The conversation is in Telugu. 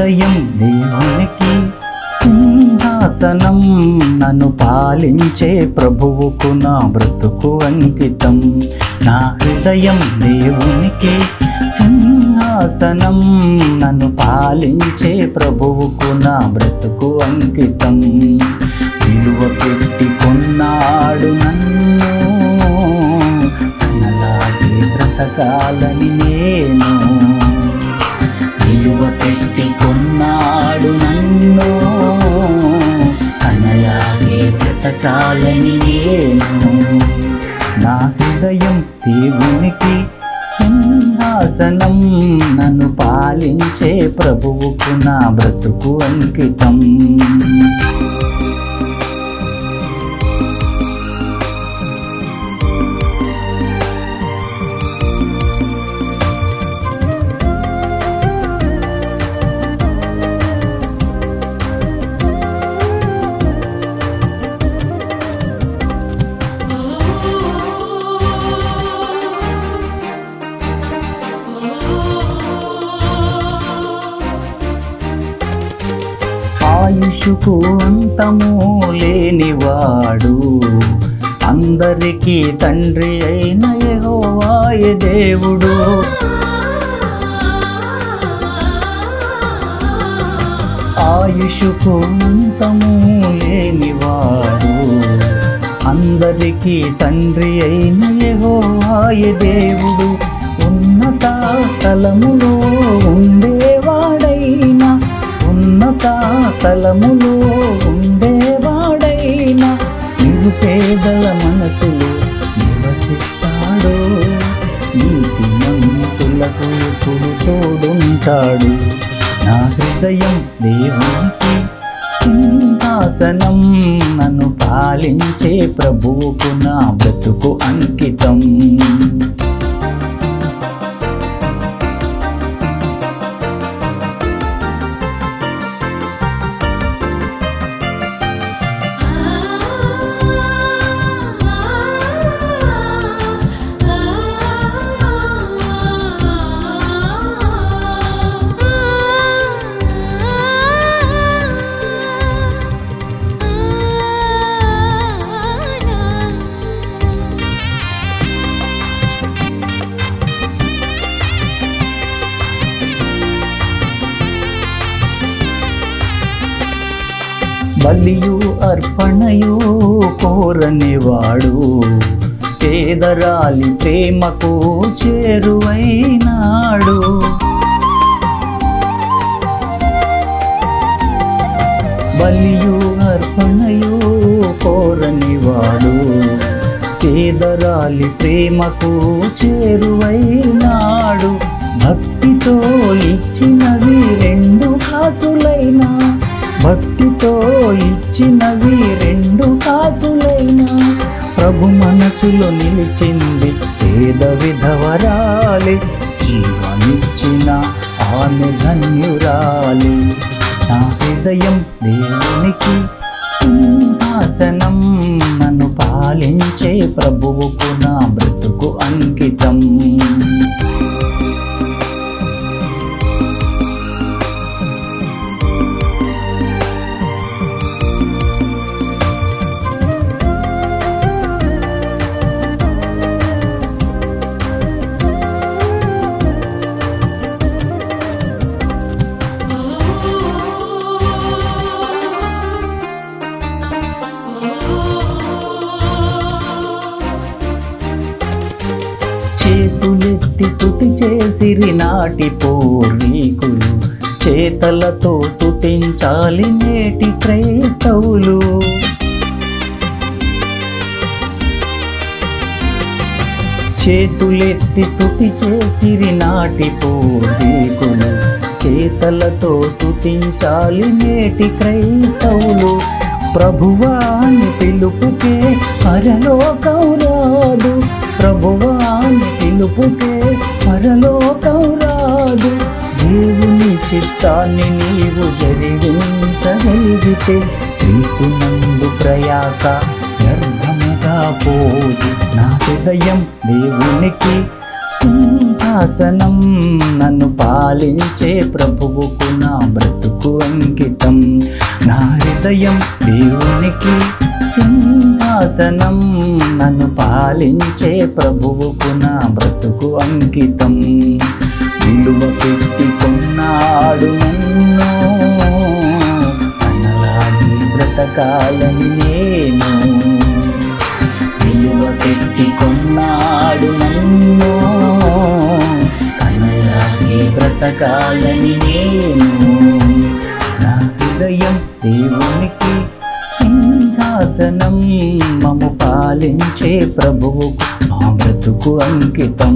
హృదయం దేవునికి సింహాసనం, నన్ను పాలించే ప్రభువుకు నా బ్రతుకు అంకితం. నా హృదయం దేవునికి సింహాసనం, నన్ను పాలించే ప్రభువుకు నా బ్రతుకు అంకితం. విలువ పెట్టి కొన్నాడు నన్ను, తనలాగే బ్రతకాలని నేను. విలువ పెట్టి కొన్నాడు నన్ను, తనలాగే బ్రతకాలని నేను. నా హృదయం దేవునికి సింహాసనం, నన్ను పాలించే ప్రభువుకు నా బ్రతుకు అంకితం. ఆయుషుకు అంతము లేనివాడు, అందరికీ తండ్రి అయిన యెహోవాయే దేవుడు. ఆయుషుకు అంతము లేనివాడు, అందరికీ తండ్రి అయిన యెహోవాయే దేవుడు. ఉన్నత స్థలములో ఉండేవాడైనా, ఉన్నత స్థలములో ఉండేవాడైనా, నిరుపేదల మనసులో నివసిస్తాడు. నీతిమంతులకు ఎప్పుడు తోడుంటాడు. నా హృదయం దేవునికి సింహాసనం, నన్ను పాలించే ప్రభువుకు నా బ్రతుకు అంకితం. బలియు అర్పణయు కోరనివాడు, పేదరాలి ప్రేమకు చేరువైనాడు. బలియు అర్పణయు కోరనివాడు, పేదరాలి ప్రేమకు చేరువైనాడు. భక్తితో ఇచ్చినవి 2 కాసులైనా, భక్తితో ఇచ్చినవి 2 కాసులైనా, ప్రభు మనసులో నిలిచింది పేద విధవరాలి. జీవనిచ్చిన ఆమె ధన్యురాలి. నా హృదయం దేవునికి సింహాసనం, నన్ను పాలించే ప్రభువుకు నా బ్రతుకు అంకితం. చేతులెత్తి స్తుతి చేసిరి నాటి పూర్వీకులు, చేతలతో స్తుతించాలి నేటి క్రైస్తవులు. చేతులెత్తి స్తుతి చేసిరి నాటి పూర్వీకులు, చేతలతో స్తుతించాలి నేటి క్రైస్తవులు. ప్రభువాని పిలుపుకే పరలోకం రాదు, ప్రభువాని పిలుపుకే పరలోకం రాదు. దేవుని చిత్తాన్ని నీవు జరిగించగలిగితే, క్రీస్తునందు ప్రయాస వ్యర్థముగా పోదు. నా హృదయం దేవునికి సింహాసనం నన్ను పాలించే ప్రభువుకు నా బ్రతుకు అంకితం. నా హృదయం దేవునికి సింహాసనం నన్ను పాలించే ప్రభువుకు నా బ్రతుకు అంకితం. విలువ పెట్టి కొన్నాడు నన్ను, తనలాగి బ్రతకాలని నేను. విలువ పెట్టి కొన్నాడు నన్ను, తనలాగి బ్రతకాలని నేను. నా హృదయం దేవునికి సింహాసనం మము పాలించే ప్రభువుకు మా బ్రతుకు అంకితం.